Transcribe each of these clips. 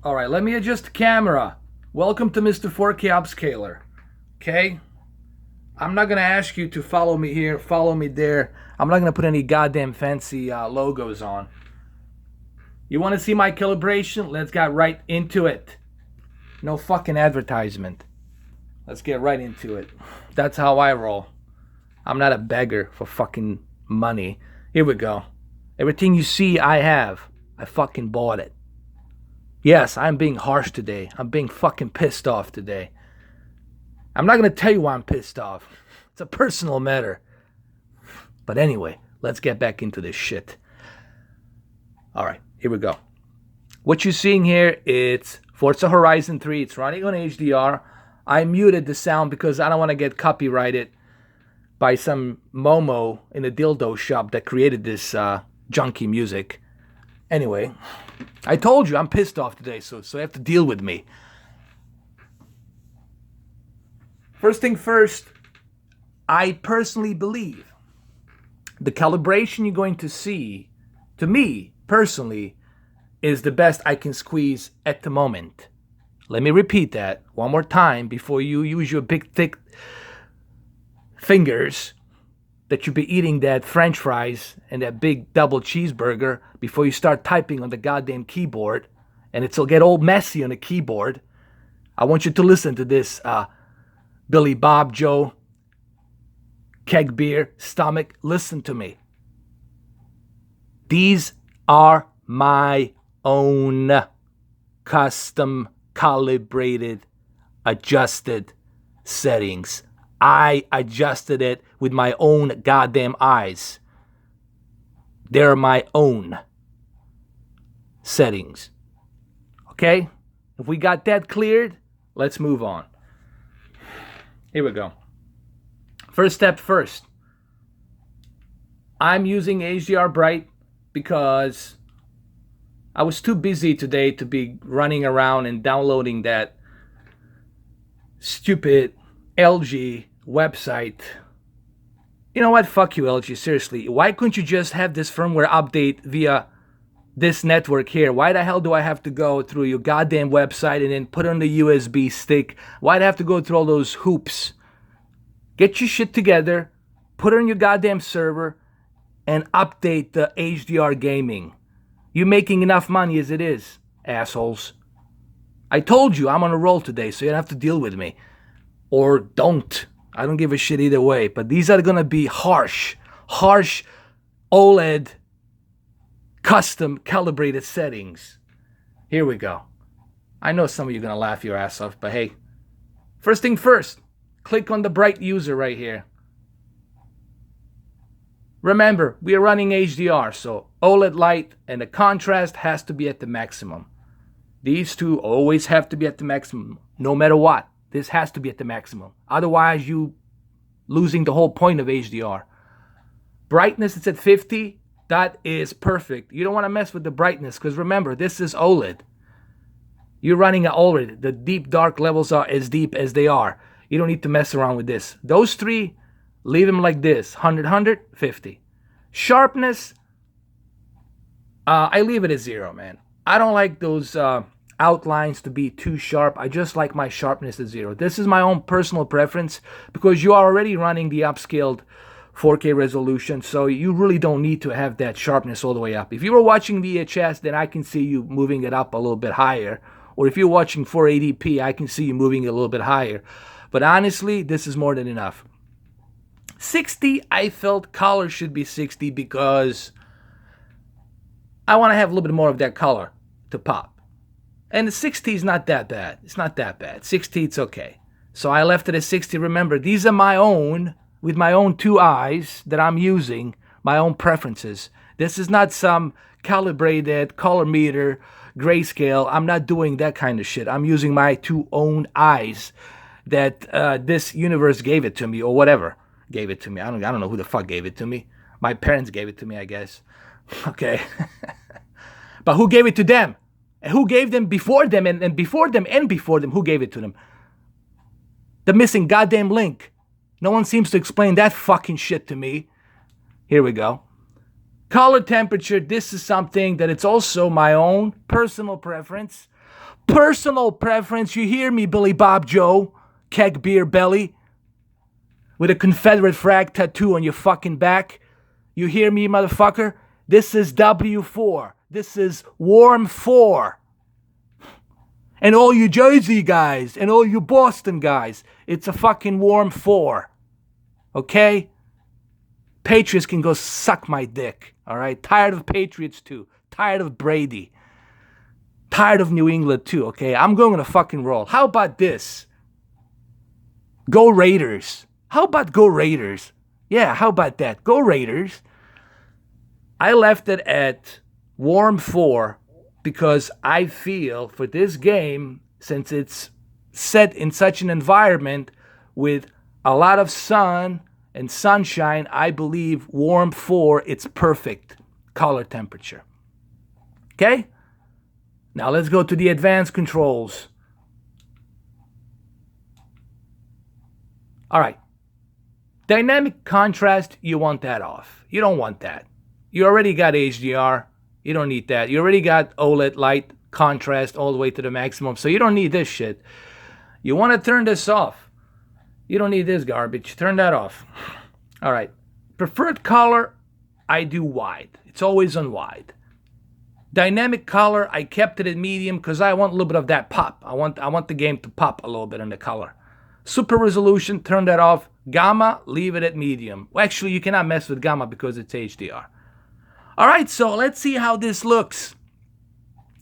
All right, let me adjust the camera. Welcome to Mr. 4K Upscaler. Okay? I'm not going to ask you to follow me here, follow me there. I'm not going to put any goddamn fancy logos on. You want to see my calibration? Let's get right into it. No fucking advertisement. Let's get right into it. That's how I roll. I'm not a beggar for fucking money. Here we go. Everything you see, I have. I fucking bought it. Yes, I'm being harsh today. I'm being fucking pissed off today. I'm not going to tell you why I'm pissed off. It's a personal matter. But anyway, let's get back into this shit. All right, here we go. What you're seeing here, it's Forza Horizon 3. It's running on HDR. I muted the sound because I don't want to get copyrighted by some Momo in a dildo shop that created this junky music. Anyway, I told you I'm pissed off today, so you have to deal with me. First thing first, I personally believe the calibration you're going to see, to me personally, is the best I can squeeze at the moment. Let me repeat that one more time before you use your big thick fingers that you be eating that french fries and that big double cheeseburger before you start typing on the goddamn keyboard and it'll get all messy on the keyboard. I want you to listen to this Billy Bob Joe keg beer stomach. Listen to me. These are my own custom calibrated adjusted settings. I adjusted it with my own goddamn eyes. They're my own settings. Okay? If we got that cleared, let's move on. Here we go. First step first. I'm using HDR Bright because I was too busy today to be running around and downloading that stupid LG website. You know what? Fuck you, LG. Seriously. Why couldn't you just have this firmware update via this network here? Why the hell do I have to go through your goddamn website and then put on the USB stick? Why'd I have to go through all those hoops? Get your shit together, put it on your goddamn server, and update the HDR gaming. You're making enough money as it is, assholes. I told you I'm on a roll today, so you don't have to deal with me. Or don't. I don't give a shit either way. But these are going to be harsh OLED custom calibrated settings. Here we go. I know some of you are going to laugh your ass off, but hey. First thing first, click on the bright user right here. Remember, we are running HDR, so OLED light and the contrast has to be at the maximum. These two always have to be at the maximum, no matter what. This has to be at the maximum. Otherwise, you losing the whole point of HDR. Brightness, it's at 50. That is perfect. You don't want to mess with the brightness because remember, this is OLED. You're running an OLED. The deep dark levels are as deep as they are. You don't need to mess around with this. Those three, leave them like this. 100, 50. Sharpness, I leave it at 0, man. I don't like those outlines to be too sharp. I just like my sharpness at 0. This is my own personal preference because you are already running the upscaled 4K resolution, so you really don't need to have that sharpness all the way up. If you were watching VHS, then I can see you moving it up a little bit higher. Or if you're watching 480p, I can see you moving it a little bit higher. But honestly, this is more than enough. 60, I felt color should be 60 because I want to have a little bit more of that color to pop. And the 60 is not that bad. It's not that bad. 60, it's okay. So I left it at 60. Remember, these are my own, with my own two eyes that I'm using, my own preferences. This is not some calibrated color meter, grayscale. I'm not doing that kind of shit. I'm using my two own eyes that this universe gave it to me or whatever gave it to me. I don't know who the fuck gave it to me. My parents gave it to me, I guess. Okay. But who gave it to them? And who gave them before them and before them and before them? Who gave it to them? The missing goddamn link. No one seems to explain that fucking shit to me. Here we go. Color temperature, this is something that it's also my own personal preference. Personal preference, you hear me, Billy Bob Joe, keg beer belly, with a Confederate flag tattoo on your fucking back. You hear me, motherfucker? This is W4. This is warm 4. And all you Jersey guys, and all you Boston guys, it's a fucking warm 4. Okay? Patriots can go suck my dick, all right? Tired of Patriots too. Tired of Brady. Tired of New England too, okay? I'm going to fucking roll. How about this? Go Raiders. How about go Raiders? Yeah, how about that? Go Raiders. I left it at warm 4 because I feel for this game, since it's set in such an environment with a lot of sun and sunshine, I believe warm 4, it's perfect color temperature. Okay? Now let's go to the advanced controls. All right. Dynamic contrast, you want that off. You don't want that. You already got HDR. You don't need that. You already got OLED light contrast all the way to the maximum, so you don't need this shit. You want to turn this off. You don't need this garbage. Turn that off. All right. Preferred color, I do wide. It's always on wide. Dynamic color, I kept it at medium because I want a little bit of that pop. I want the game to pop a little bit in the color. Super resolution, turn that off. Gamma, leave it at medium. Well, actually, you cannot mess with gamma because it's HDR. All right, so let's see how this looks.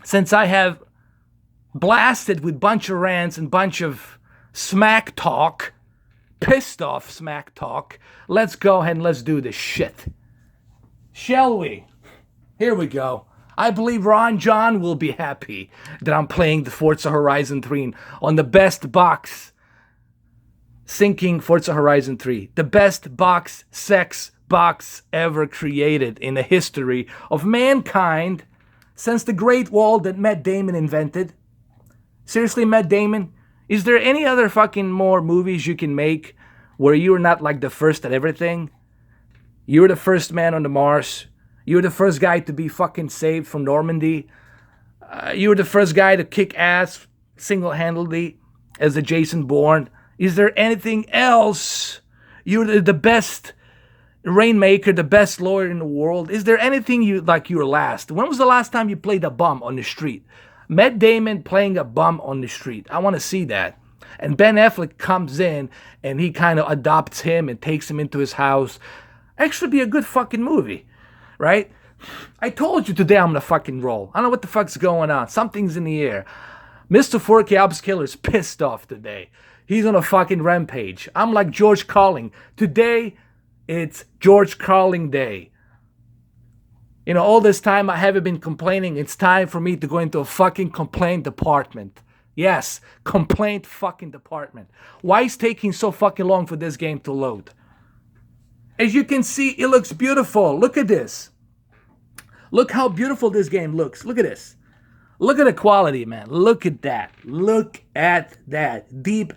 Since I have blasted with bunch of rants and bunch of smack talk, pissed off smack talk, let's go ahead and let's do this shit. Shall we? Here we go. I believe Ron John will be happy that I'm playing the Forza Horizon 3 on the best box syncing Forza Horizon 3. The best box sex box ever created in the history of mankind since the Great Wall that Matt Damon invented. Seriously, Matt Damon, is there any other fucking more movies you can make where you're not like the first at everything? You're the first man on the Mars. You're the first guy to be fucking saved from Normandy. You're the first guy to kick ass single-handedly as a Jason Bourne. Is there anything else? You're the best rainmaker, the best lawyer in the world. Is there anything you like you're last? When was the last time you played a bum on the street? Matt Damon playing a bum on the street. I want to see that. And Ben Affleck comes in and he kind of adopts him and takes him into his house. Actually be a good fucking movie, right? I told you today I'm gonna fucking roll. I don't know what the fuck's going on. Something's in the air. Mr. 4K Albs Killer's pissed off today. He's on a fucking rampage. I'm like George Carlin. Today, it's George Carlin Day. You know, all this time I haven't been complaining. It's time for me to go into a fucking complaint department. Yes, complaint fucking department. Why is taking so fucking long for this game to load? As you can see, it looks beautiful. Look at this. Look how beautiful this game looks. Look at this. Look at the quality, man. Look at that. Look at that. Deep,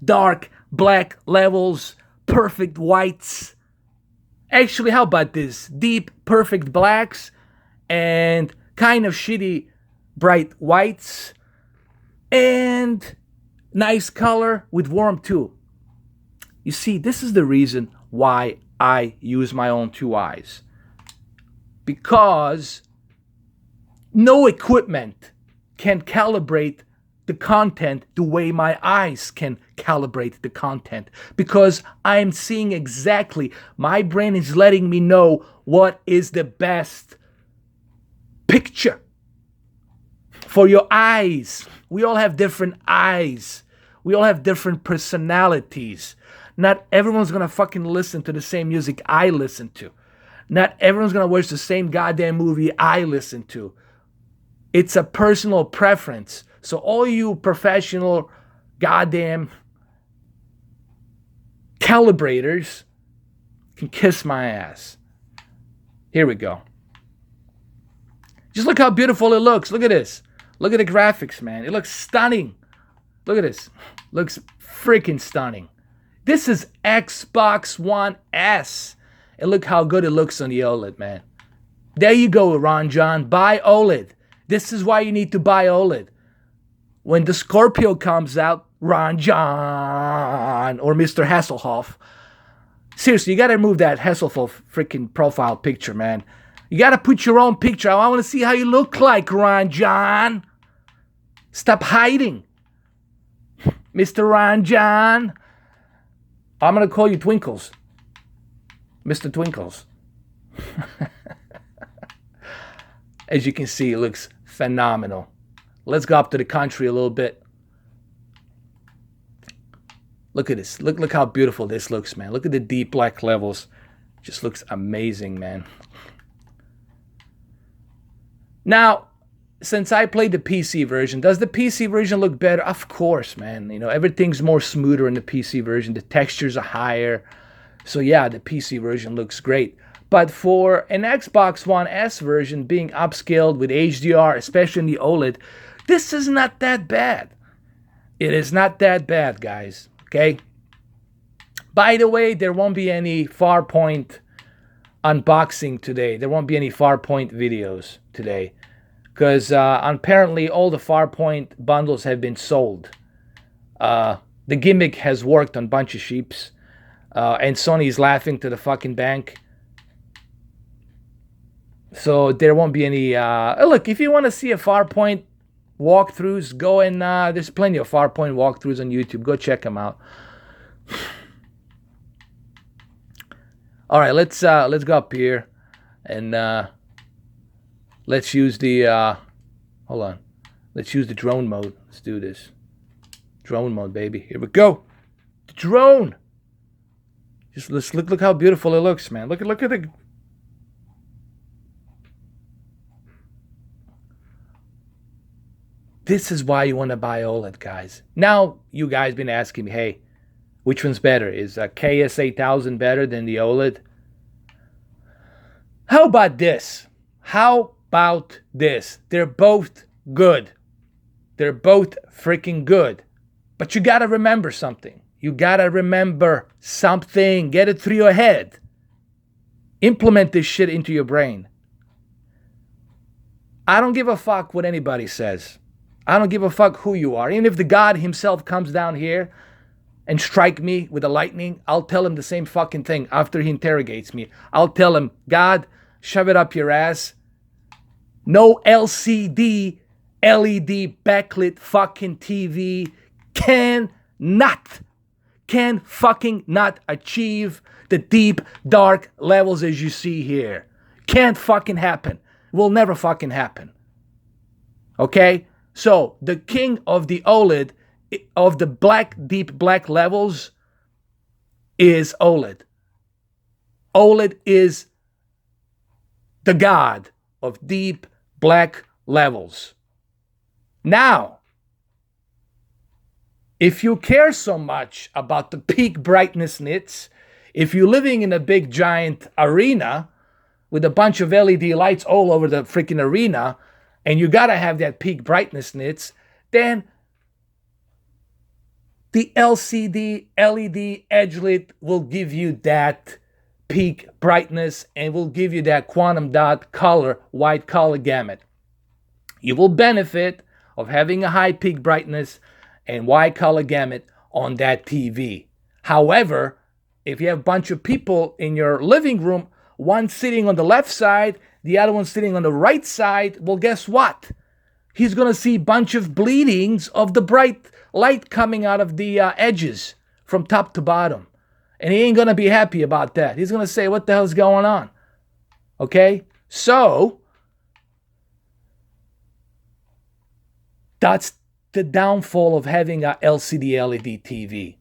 dark, black levels, perfect whites. Actually, how about this? Deep, perfect blacks and kind of shitty, bright whites. And nice color with warm too. You see, this is the reason why I use my own two eyes. Because no equipment can calibrate the content the way my eyes can calibrate the content. Because I'm seeing exactly, my brain is letting me know what is the best picture for your eyes. We all have different eyes. We all have different personalities. Not everyone's gonna fucking listen to the same music I listen to. Not everyone's gonna watch the same goddamn movie I listen to. It's a personal preference. So all you professional goddamn calibrators can kiss my ass. Here we go. Just look how beautiful it looks. Look at this. Look at the graphics, man. It looks stunning. Look at this. Looks freaking stunning. This is Xbox One S. And look how good it looks on the OLED, man. There you go, Ron John. Buy OLED. This is why you need to buy OLED. When the Scorpio comes out, Ron John or Mr. Hasselhoff. Seriously, you got to remove that Hasselhoff freaking profile picture, man. You got to put your own picture. I want to see how you look like, Ron John. Stop hiding. Mr. Ron John. I'm going to call you Twinkles. Mr. Twinkles. As you can see, it looks phenomenal. Let's go up to the country a little bit. Look at this. Look how beautiful this looks, man. Look at the deep black levels. Just looks amazing, man. Now, since I played the PC version, does the PC version look better? Of course, man. You know, everything's more smoother in the PC version. The textures are higher. So yeah, the PC version looks great. But for an Xbox One S version being upscaled with HDR, especially in the OLED, this is not that bad. It is not that bad, guys. Okay? By the way, there won't be any Farpoint unboxing today. There won't be any Farpoint videos today. Because apparently all the Farpoint bundles have been sold. The gimmick has worked on a bunch of sheeps. And Sony's laughing to the fucking bank. So there won't be any... look, if you want to see a Farpoint walkthroughs, go and... there's plenty of Farpoint walkthroughs on YouTube. Go check them out. All right, let's go up here. And let's use the... hold on. Let's use the drone mode. Let's do this. Drone mode, baby. Here we go. The drone! Just let's look how beautiful it looks, man. Look at the... This is why you want to buy OLED, guys. Now, you guys been asking me, hey, which one's better? Is a KS8000 better than the OLED? How about this? How about this? They're both good. They're both freaking good. But you got to remember something. You got to remember something. Get it through your head. Implement this shit into your brain. I don't give a fuck what anybody says. I don't give a fuck who you are. Even if the God himself comes down here and strike me with a lightning, I'll tell him the same fucking thing after he interrogates me. I'll tell him, God, shove it up your ass. No LCD, LED backlit fucking TV can fucking not achieve the deep, dark levels as you see here. Can't fucking happen. Will never fucking happen. Okay? So, the king of the OLED, of the black, deep black levels, is OLED. OLED is the god of deep black levels. Now, if you care so much about the peak brightness nits, if you're living in a big giant arena with a bunch of LED lights all over the freaking arena, and you gotta have that peak brightness nits, then the LCD, LED, edge lit will give you that peak brightness and will give you that quantum dot color, white color gamut. You will benefit of having a high peak brightness and white color gamut on that TV. However, if you have a bunch of people in your living room, one sitting on the left side, the other one sitting on the right side, well, guess what? He's going to see a bunch of bleedings of the bright light coming out of the edges from top to bottom. And he ain't going to be happy about that. He's going to say, what the hell's going on? Okay? So, that's the downfall of having a LCD LED TV.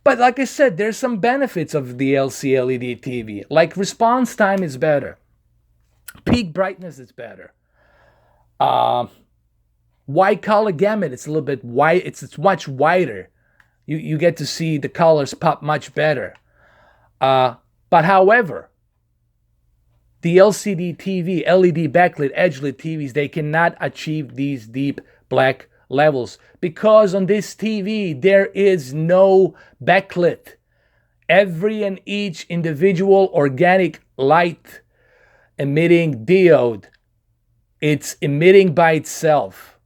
But like I said, there's some benefits of the LCD LED TV. Like response time is better. Peak brightness is better. White color gamut, it's a little bit white. It's much wider. You get to see the colors pop much better. But however, the LCD TV, LED backlit, edge lit TVs, they cannot achieve these deep black levels because on this TV there is no backlit. Every and each individual organic light emitting diode. It's emitting by itself.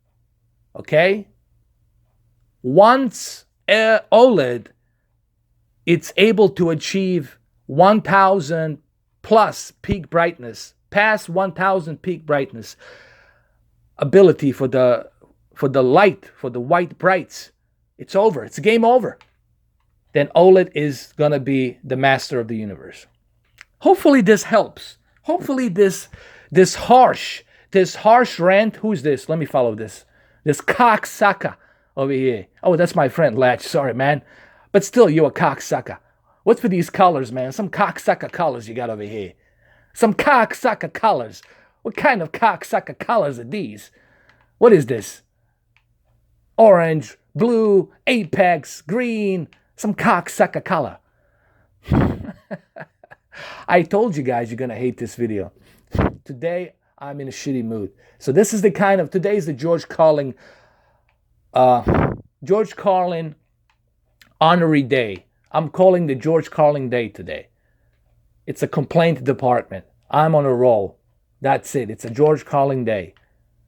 Okay? Once OLED, it's able to achieve 1000 plus peak brightness, past 1000 peak brightness ability for the light, for the white brights. It's over. It's game over. Then OLED is going to be the master of the universe. Hopefully this helps. Hopefully this harsh rant. Who's this? Let me follow this. This cocksucker over here. Oh, that's my friend Latch. Sorry, man. But still, you're a cocksucker. What's with these colors, man? Some cocksucker colors you got over here. Some cocksucker colors. What kind of cocksucker colors are these? What is this? Orange, blue, apex, green. Some cocksucker color. I told you guys you're going to hate this video. Today, I'm in a shitty mood. So this is the kind of, today is the George Carlin honorary day. I'm calling the George Carlin day today. It's a complaint department. I'm on a roll. That's it. It's a George Carlin day.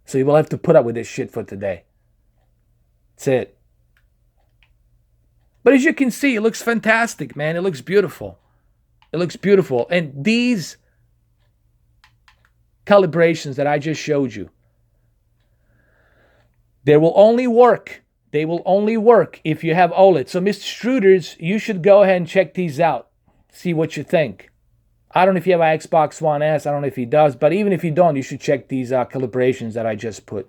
So you will have to put up with this shit for today. That's it. But as you can see, it looks fantastic, man. It looks beautiful. It looks beautiful. And these calibrations that I just showed you, they will only work. They will only work if you have OLED. So, Mr. Struders, you should go ahead and check these out. See what you think. I don't know if you have an Xbox One S. I don't know if he does. But even if you don't, you should check these calibrations that I just put.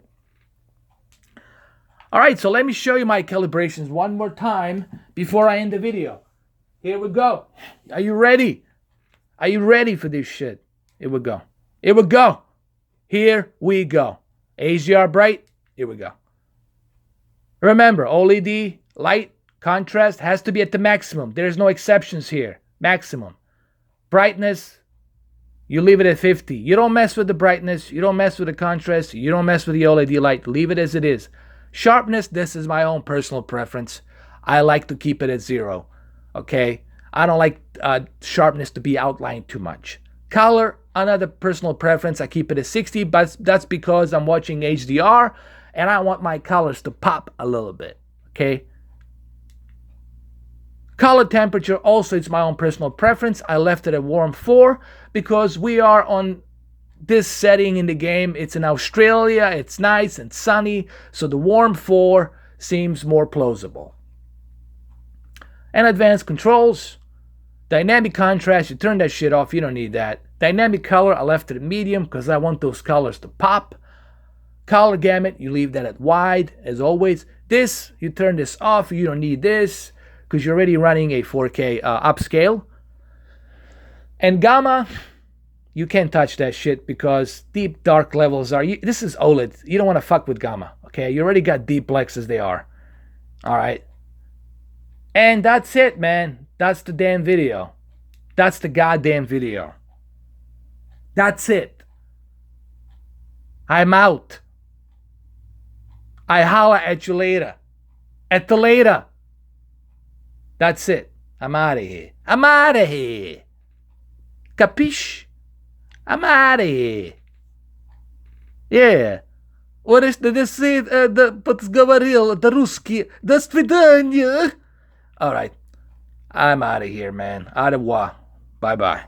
All right, so let me show you my calibrations one more time before I end the video. Here we go. Are you ready? Are you ready for this shit? Here we go. Here we go. Here we go. HDR bright. Here we go. Remember, OLED light contrast has to be at the maximum. There's no exceptions here. Maximum. Brightness, you leave it at 50. You don't mess with the brightness. You don't mess with the contrast. You don't mess with the OLED light. Leave it as it is. Sharpness, this is my own personal preference. I like to keep it at 0. Okay? I don't like sharpness to be outlined too much. Color, another personal preference. I keep it at 60, but that's because I'm watching HDR and I want my colors to pop a little bit. Okay? Color temperature, also it's my own personal preference. I left it at warm 4 because we are on this setting in the game. It's in Australia. It's nice and sunny. So the warm 4 seems more plausible. And advanced controls. Dynamic contrast, you turn that shit off. You don't need that. Dynamic color, I left it at medium because I want those colors to pop. Color gamut, you leave that at wide as always. This, you turn this off. You don't need this because you're already running a 4K upscale. And gamma, you can't touch that shit because deep dark levels are... this is OLED. You don't want to fuck with gamma. Okay, you already got deep blacks as they are. All right. And that's it, man. That's the damn video. That's the goddamn video. That's it. I'm out. I holla at you later. At the later. That's it. I'm out of here. I'm out of here. Capiche? I'm out of here. Yeah. What is the say the подговорил the свидания. All right. I'm out of here, man. Au revoir. Bye-bye.